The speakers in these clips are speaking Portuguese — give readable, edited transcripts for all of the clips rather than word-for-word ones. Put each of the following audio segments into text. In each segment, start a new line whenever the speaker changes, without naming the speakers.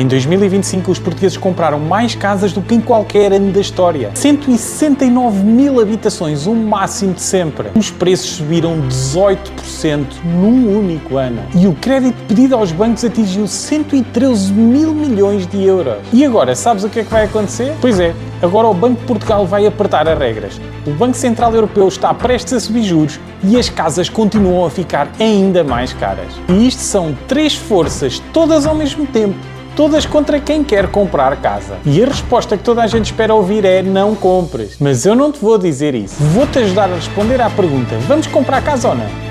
Em 2025, os portugueses compraram mais casas do que em qualquer ano da história. 169 mil habitações, o máximo de sempre. Os preços subiram 18% num único ano. E o crédito pedido aos bancos atingiu 113 mil milhões de euros. E agora, sabes o que é que vai acontecer? Pois é, agora o Banco de Portugal vai apertar as regras. O Banco Central Europeu está prestes a subir juros e as casas continuam a ficar ainda mais caras. E isto são três forças, todas ao mesmo tempo. Todas contra quem quer comprar casa. E a resposta que toda a gente espera ouvir é: não compres. Mas eu não te vou dizer isso. Vou-te ajudar a responder à pergunta: vamos comprar casa ou não?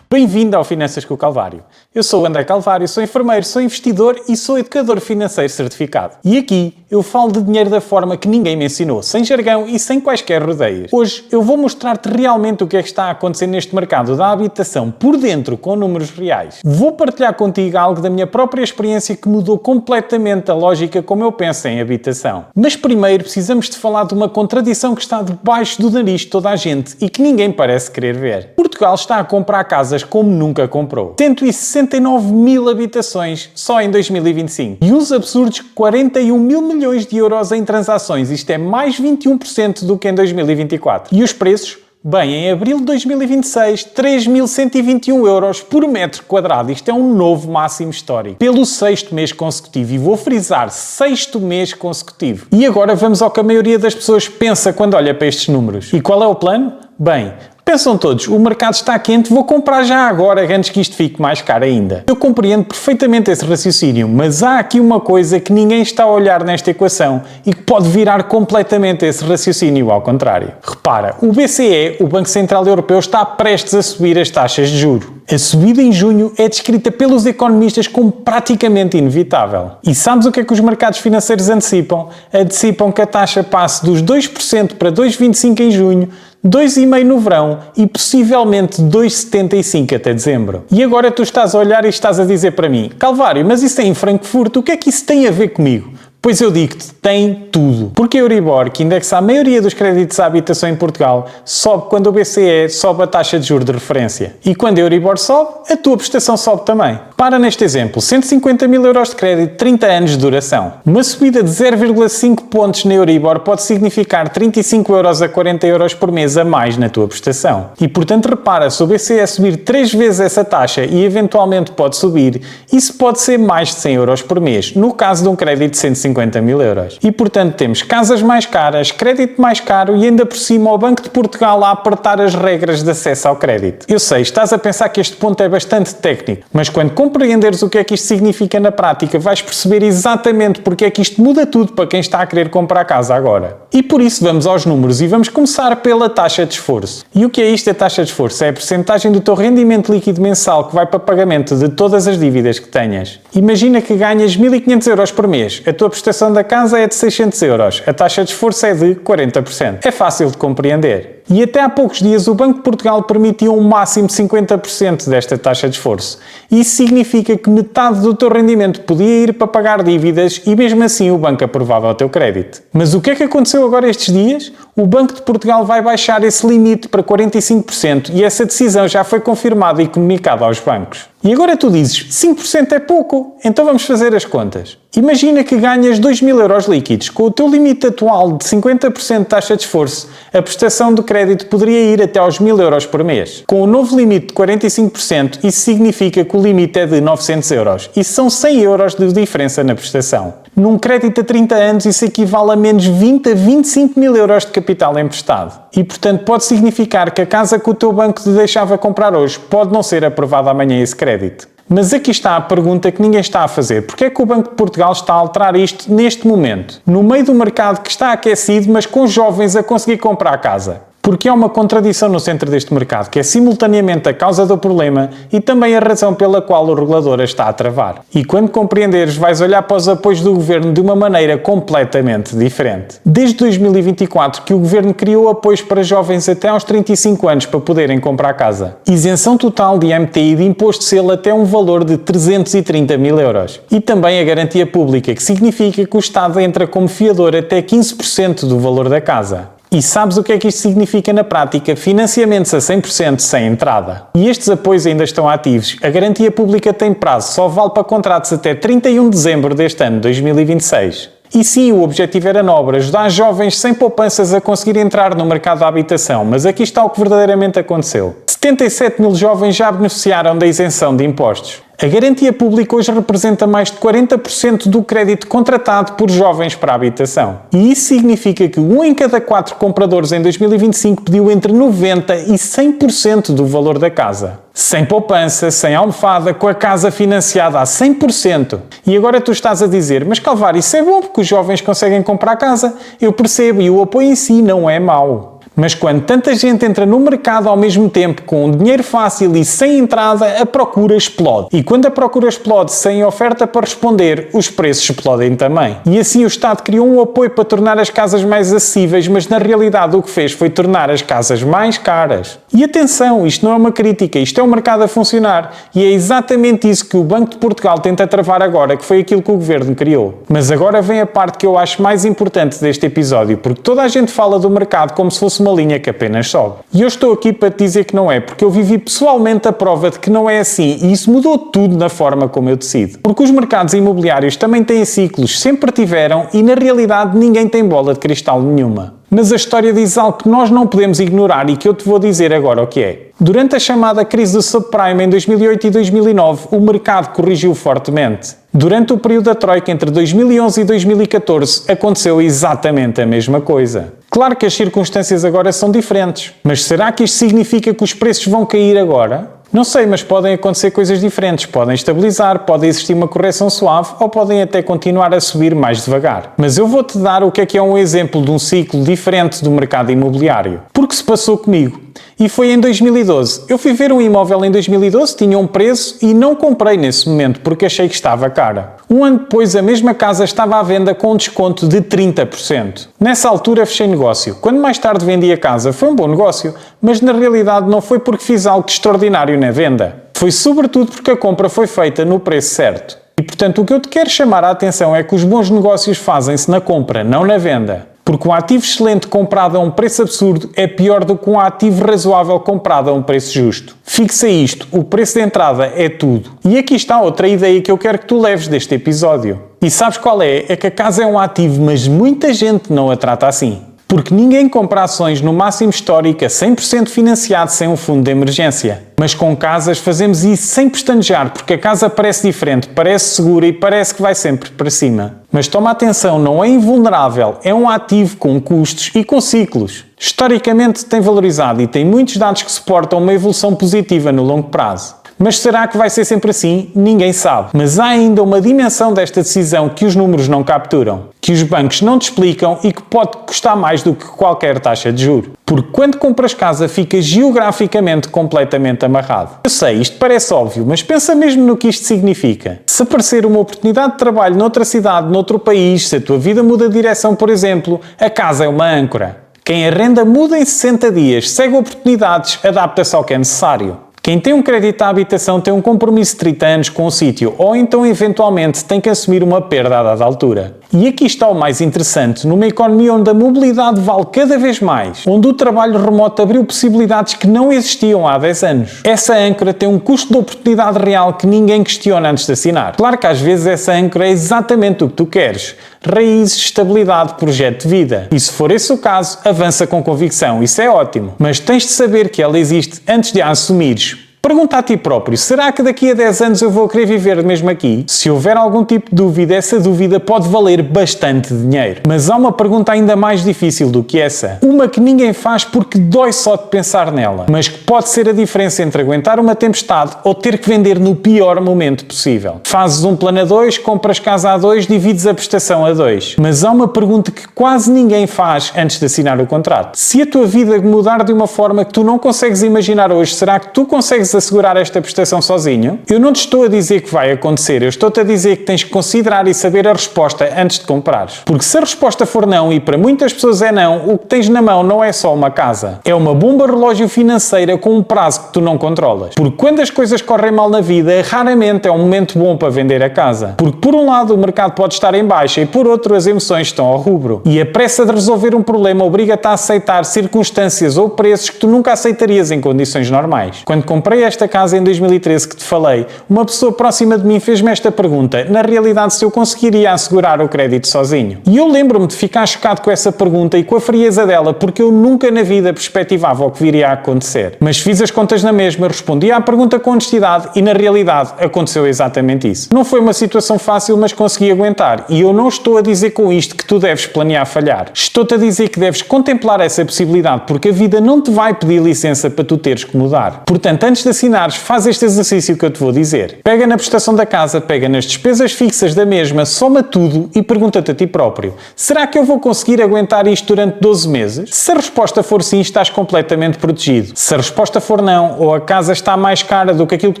Bem-vindo ao Finanças com o Calvário. Eu sou o André Calvário, sou enfermeiro, sou investidor e sou educador financeiro certificado. E aqui eu falo de dinheiro da forma que ninguém me ensinou, sem jargão e sem quaisquer rodeias. Hoje eu vou mostrar-te realmente o que é que está a acontecer neste mercado da habitação por dentro, com números reais. Vou partilhar contigo algo da minha própria experiência que mudou completamente a lógica como eu penso em habitação. Mas primeiro precisamos de falar de uma contradição que está debaixo do nariz de toda a gente e que ninguém parece querer ver. Portugal está a comprar casas como nunca comprou. 169 mil habitações só em 2025. E uns absurdos 41 mil milhões de euros em transações. Isto é mais 21% do que em 2024. E os preços? Bem, em abril de 2026, 3.121 euros por metro quadrado. Isto é um novo máximo histórico. Pelo sexto mês consecutivo. E vou frisar, sexto mês consecutivo. E agora vamos ao que a maioria das pessoas pensa quando olha para estes números. E qual é o plano? Bem, pensam todos, o mercado está quente, vou comprar já agora antes que isto fique mais caro ainda. Eu compreendo perfeitamente esse raciocínio, mas há aqui uma coisa que ninguém está a olhar nesta equação e que pode virar completamente esse raciocínio ao contrário. Repara, o BCE, o Banco Central Europeu, está prestes a subir as taxas de juros. A subida em junho é descrita pelos economistas como praticamente inevitável. E sabes o que é que os mercados financeiros antecipam? Antecipam que a taxa passe dos 2% para 2,25% em junho, 2,5% no verão e possivelmente 2,75% até dezembro. E agora tu estás a olhar e estás a dizer para mim: Calvário, mas isso é em Frankfurt, o que é que isso tem a ver comigo? Pois eu digo-te, tem tudo. Porque a Euribor, que indexa a maioria dos créditos à habitação em Portugal, sobe quando o BCE sobe a taxa de juros de referência. E quando a Euribor sobe, a tua prestação sobe também. Para neste exemplo, 150 mil euros de crédito, 30 anos de duração. Uma subida de 0,5 pontos na Euribor pode significar 35 euros a 40 euros por mês a mais na tua prestação. E portanto repara, se o BCE subir 3 vezes essa taxa e eventualmente pode subir, isso pode ser mais de 100 euros por mês, no caso de um crédito de 150 mil euros. E portanto temos casas mais caras, crédito mais caro e ainda por cima o Banco de Portugal a apertar as regras de acesso ao crédito. Eu sei, estás a pensar que este ponto é bastante técnico, mas quando compreenderes o que é que isto significa na prática, vais perceber exatamente porque é que isto muda tudo para quem está a querer comprar casa agora. E por isso vamos aos números e vamos começar pela taxa de esforço. E o que é isto, a taxa de esforço? É a percentagem do teu rendimento líquido mensal que vai para pagamento de todas as dívidas que tenhas. Imagina que ganhas 1.500 euros por mês. A tua prestação da casa é de 600 euros. A taxa de esforço é de 40%. É fácil de compreender. E até há poucos dias o Banco de Portugal permitia um máximo de 50% desta taxa de esforço. Isso significa que metade do teu rendimento podia ir para pagar dívidas e mesmo assim o banco aprovava o teu crédito. Mas o que é que aconteceu agora estes dias? O Banco de Portugal vai baixar esse limite para 45% e essa decisão já foi confirmada e comunicada aos bancos. E agora tu dizes, 5% é pouco, então vamos fazer as contas. Imagina que ganhas 2.000 euros líquidos. Com o teu limite atual de 50% de taxa de esforço, a prestação de crédito poderia ir até aos 1.000 euros por mês. Com o novo limite de 45%, isso significa que o limite é de 900 euros. Isso são 100 euros de diferença na prestação. Num crédito a 30 anos, isso equivale a menos 20 a 25 mil euros de capital emprestado. E, portanto, pode significar que a casa que o teu banco te deixava comprar hoje pode não ser aprovada amanhã esse crédito. Mas aqui está a pergunta que ninguém está a fazer. Porquê é que o Banco de Portugal está a alterar isto neste momento? No meio do mercado que está aquecido, mas com jovens a conseguir comprar a casa. Porque há uma contradição no centro deste mercado, que é simultaneamente a causa do problema e também a razão pela qual o regulador a está a travar. E quando compreenderes, vais olhar para os apoios do Governo de uma maneira completamente diferente. Desde 2024 que o Governo criou apoios para jovens até aos 35 anos para poderem comprar casa. Isenção total de IMT e de imposto de selo até um valor de 330 mil euros. E também a garantia pública, que significa que o Estado entra como fiador até 15% do valor da casa. E sabes o que é que isto significa na prática? Financiamentos a 100% sem entrada. E estes apoios ainda estão ativos. A garantia pública tem prazo, só vale para contratos até 31 de dezembro deste ano, 2026. E sim, o objetivo era nobre, ajudar jovens sem poupanças a conseguir entrar no mercado da habitação, mas aqui está o que verdadeiramente aconteceu. 77 mil jovens já beneficiaram da isenção de impostos. A garantia pública hoje representa mais de 40% do crédito contratado por jovens para a habitação. E isso significa que 1 em cada 4 compradores em 2025 pediu entre 90% e 100% do valor da casa. Sem poupança, sem almofada, com a casa financiada a 100%. E agora tu estás a dizer, mas Calvário, isso é bom porque os jovens conseguem comprar casa. Eu percebo e o apoio em si não é mau. Mas quando tanta gente entra no mercado ao mesmo tempo, com dinheiro fácil e sem entrada, a procura explode. E quando a procura explode sem oferta para responder, os preços explodem também. E assim o Estado criou um apoio para tornar as casas mais acessíveis, mas na realidade o que fez foi tornar as casas mais caras. E atenção, isto não é uma crítica, isto é o mercado a funcionar. E é exatamente isso que o Banco de Portugal tenta travar agora, que foi aquilo que o Governo criou. Mas agora vem a parte que eu acho mais importante deste episódio, porque toda a gente fala do mercado como se fosse uma linha que apenas sobe. E eu estou aqui para te dizer que não é, porque eu vivi pessoalmente a prova de que não é assim e isso mudou tudo na forma como eu decido. Porque os mercados imobiliários também têm ciclos, sempre tiveram e na realidade ninguém tem bola de cristal nenhuma. Mas a história diz algo que nós não podemos ignorar e que eu te vou dizer agora o que é. Durante a chamada crise do subprime em 2008 e 2009, o mercado corrigiu fortemente. Durante o período da Troika entre 2011 e 2014, aconteceu exatamente a mesma coisa. Claro que as circunstâncias agora são diferentes, mas será que isto significa que os preços vão cair agora? Não sei, mas podem acontecer coisas diferentes. Podem estabilizar, pode existir uma correção suave ou podem até continuar a subir mais devagar. Mas eu vou-te dar o que é um exemplo de um ciclo diferente do mercado imobiliário. Porque se passou comigo. E foi em 2012. Eu fui ver um imóvel em 2012, tinha um preço e não comprei nesse momento porque achei que estava cara. Um ano depois a mesma casa estava à venda com um desconto de 30%. Nessa altura fechei negócio. Quando mais tarde vendi a casa foi um bom negócio, mas na realidade não foi porque fiz algo de extraordinário na venda. Foi sobretudo porque a compra foi feita no preço certo. E portanto o que eu te quero chamar a atenção é que os bons negócios fazem-se na compra, não na venda. Porque um ativo excelente comprado a um preço absurdo é pior do que um ativo razoável comprado a um preço justo. Fixa isto, o preço de entrada é tudo. E aqui está outra ideia que eu quero que tu leves deste episódio. E sabes qual é? É que a casa é um ativo, mas muita gente não a trata assim. Porque ninguém compra ações no máximo histórico a 100% financiado sem um fundo de emergência. Mas com casas fazemos isso sem pestanejar, porque a casa parece diferente, parece segura e parece que vai sempre para cima. Mas toma atenção, não é invulnerável, é um ativo com custos e com ciclos. Historicamente tem valorizado e tem muitos dados que suportam uma evolução positiva no longo prazo. Mas será que vai ser sempre assim? Ninguém sabe. Mas há ainda uma dimensão desta decisão que os números não capturam, que os bancos não te explicam e que pode custar mais do que qualquer taxa de juros. Porque quando compras casa ficas geograficamente completamente amarrado. Eu sei, isto parece óbvio, mas pensa mesmo no que isto significa. Se aparecer uma oportunidade de trabalho noutra cidade, noutro país, se a tua vida muda de direção, por exemplo, a casa é uma âncora. Quem arrenda muda em 60 dias, segue oportunidades, adapta-se ao que é necessário. Quem tem um crédito à habitação tem um compromisso de 30 anos com o sítio ou então eventualmente tem que assumir uma perda a dada altura. E aqui está o mais interessante, numa economia onde a mobilidade vale cada vez mais, onde o trabalho remoto abriu possibilidades que não existiam há 10 anos. Essa âncora tem um custo de oportunidade real que ninguém questiona antes de assinar. Claro que às vezes essa âncora é exatamente o que tu queres. Raízes, estabilidade, projeto de vida. E se for esse o caso, avança com convicção, isso é ótimo. Mas tens de saber que ela existe antes de a assumires. Pergunta a ti próprio, será que daqui a 10 anos eu vou querer viver mesmo aqui? Se houver algum tipo de dúvida, essa dúvida pode valer bastante dinheiro. Mas há uma pergunta ainda mais difícil do que essa. Uma que ninguém faz porque dói só de pensar nela, mas que pode ser a diferença entre aguentar uma tempestade ou ter que vender no pior momento possível. Fazes um plano a 2, compras casa a 2, divides a prestação a 2. Mas há uma pergunta que quase ninguém faz antes de assinar o contrato. Se a tua vida mudar de uma forma que tu não consegues imaginar hoje, será que tu consegues assegurar esta prestação sozinho? Eu não te estou a dizer que vai acontecer, eu estou-te a dizer que tens que considerar e saber a resposta antes de comprares. Porque se a resposta for não, e para muitas pessoas é não, o que tens na mão não é só uma casa. É uma bomba relógio financeira com um prazo que tu não controlas. Porque quando as coisas correm mal na vida, raramente é um momento bom para vender a casa. Porque por um lado o mercado pode estar em baixa e por outro as emoções estão ao rubro. E a pressa de resolver um problema obriga-te a aceitar circunstâncias ou preços que tu nunca aceitarias em condições normais. Quando comprei esta casa em 2013 que te falei, uma pessoa próxima de mim fez-me esta pergunta, na realidade se eu conseguiria assegurar o crédito sozinho. E eu lembro-me de ficar chocado com essa pergunta e com a frieza dela, porque eu nunca na vida perspectivava o que viria a acontecer. Mas fiz as contas na mesma, respondi à pergunta com honestidade e na realidade aconteceu exatamente isso. Não foi uma situação fácil, mas consegui aguentar. E eu não estou a dizer com isto que tu deves planear falhar. Estou-te a dizer que deves contemplar essa possibilidade, porque a vida não te vai pedir licença para tu teres que mudar. Portanto, antes de assinares, faz este exercício que eu te vou dizer. Pega na prestação da casa, pega nas despesas fixas da mesma, soma tudo e pergunta-te a ti próprio: será que eu vou conseguir aguentar isto durante 12 meses? Se a resposta for sim, estás completamente protegido. Se a resposta for não, ou a casa está mais cara do que aquilo que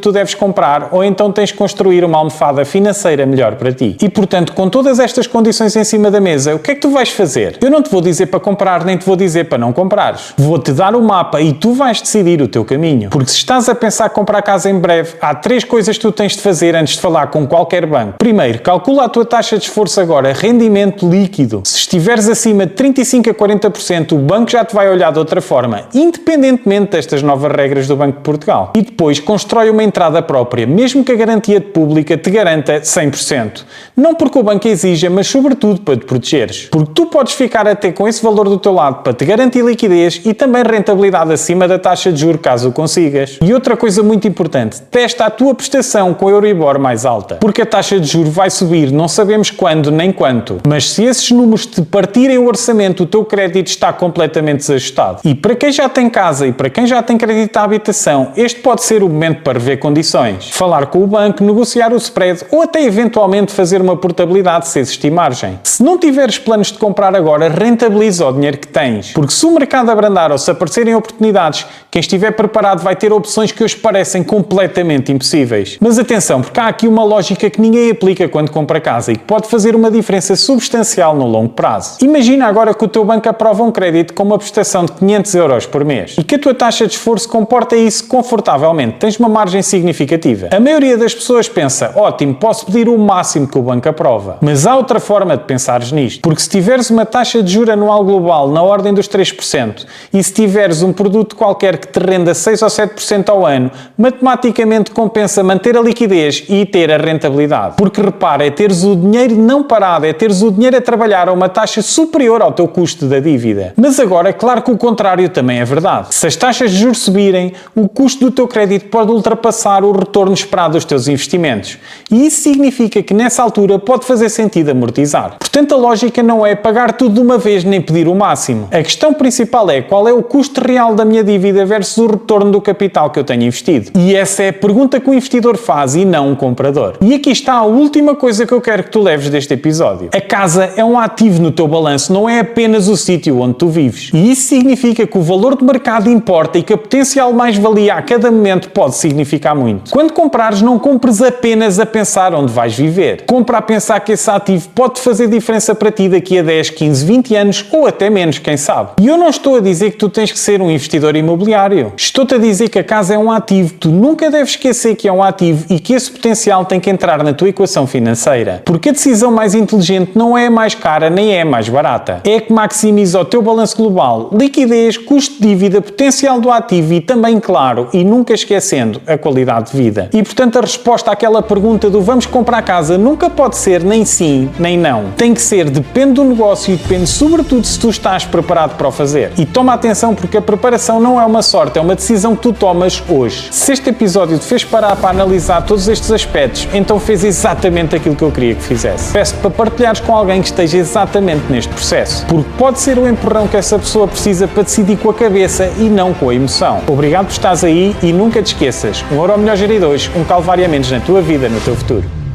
tu deves comprar, ou então tens de construir uma almofada financeira melhor para ti. E portanto, com todas estas condições em cima da mesa, o que é que tu vais fazer? Eu não te vou dizer para comprar, nem te vou dizer para não comprares. Vou-te dar o mapa e tu vais decidir o teu caminho. Porque se estás a pensar comprar casa em breve, há 3 coisas que tu tens de fazer antes de falar com qualquer banco. Primeiro, calcula a tua taxa de esforço agora, rendimento líquido. Se estiveres acima de 35% a 40%, o banco já te vai olhar de outra forma, independentemente destas novas regras do Banco de Portugal. E depois, constrói uma entrada própria, mesmo que a garantia pública te garanta 100%. Não porque o banco exija, mas sobretudo para te protegeres. Porque tu podes ficar até com esse valor do teu lado para te garantir liquidez e também rentabilidade acima da taxa de juros, caso o consigas. E outra coisa muito importante, testa a tua prestação com a Euribor mais alta. Porque a taxa de juros vai subir, não sabemos quando nem quanto. Mas se esses números te partirem o orçamento, o teu crédito está completamente desajustado. E para quem já tem casa e para quem já tem crédito à habitação, este pode ser o momento para rever condições. Falar com o banco, negociar o spread ou até eventualmente fazer uma portabilidade se existir margem. Se não tiveres planos de comprar agora, rentabiliza o dinheiro que tens. Porque se o mercado abrandar ou se aparecerem oportunidades, quem estiver preparado vai ter opções que hoje parecem completamente impossíveis. Mas atenção, porque há aqui uma lógica que ninguém aplica quando compra casa e que pode fazer uma diferença substancial no longo prazo. Imagina agora que o teu banco aprova um crédito com uma prestação de 500 euros por mês e que a tua taxa de esforço comporta isso confortavelmente. Tens uma margem significativa. A maioria das pessoas pensa: ótimo, posso pedir o máximo que o banco aprova. Mas há outra forma de pensares nisto. Porque se tiveres uma taxa de juros anual global na ordem dos 3% e se tiveres um produto qualquer que te renda 6 ou 7% ao ano, matematicamente compensa manter a liquidez e ter a rentabilidade. Porque repara, é teres o dinheiro não parado, é teres o dinheiro a trabalhar a uma taxa superior ao teu custo da dívida. Mas agora, claro que o contrário também é verdade. Se as taxas de juros subirem, o custo do teu crédito pode ultrapassar o retorno esperado dos teus investimentos. E isso significa que nessa altura pode fazer sentido amortizar. Portanto, a lógica não é pagar tudo de uma vez nem pedir o máximo. A questão principal é qual é o custo real da minha dívida versus o retorno do capital que eu tenho investido. E essa é a pergunta que o investidor faz e não um comprador. E aqui está a última coisa que eu quero que tu leves deste episódio. A casa é um ativo no teu balanço, não é apenas o sítio onde tu vives. E isso significa que o valor de mercado importa e que a potencial mais-valia a cada momento pode significar muito. Quando comprares, não compres apenas a pensar onde vais viver. Compra a pensar que esse ativo pode fazer diferença para ti daqui a 10, 15, 20 anos ou até menos, quem sabe. E eu não estou a dizer que tu tens que ser um investidor imobiliário. Estou-te a dizer que a casa é um ativo. Tu nunca deves esquecer que é um ativo e que esse potencial tem que entrar na tua equação financeira. Porque a decisão mais inteligente não é a mais cara nem é a mais barata. É a que maximiza o teu balanço global, liquidez, custo de dívida, potencial do ativo e também, claro, e nunca esquecendo, a qualidade de vida. E portanto a resposta àquela pergunta do vamos comprar casa nunca pode ser nem sim, nem não. Tem que ser depende do negócio e depende sobretudo se tu estás preparado para o fazer. E toma atenção porque a preparação não é uma sorte, é uma decisão que tu tomas hoje. Se este episódio te fez parar para analisar todos estes aspectos, então fez exatamente aquilo que eu queria que fizesse. Peço-te para partilhares com alguém que esteja exatamente neste processo, porque pode ser o empurrão que essa pessoa precisa para decidir com a cabeça e não com a emoção. Obrigado por estares aí e nunca te esqueças, um euro melhor gerir hoje, um calvário a menos na tua vida, no teu futuro.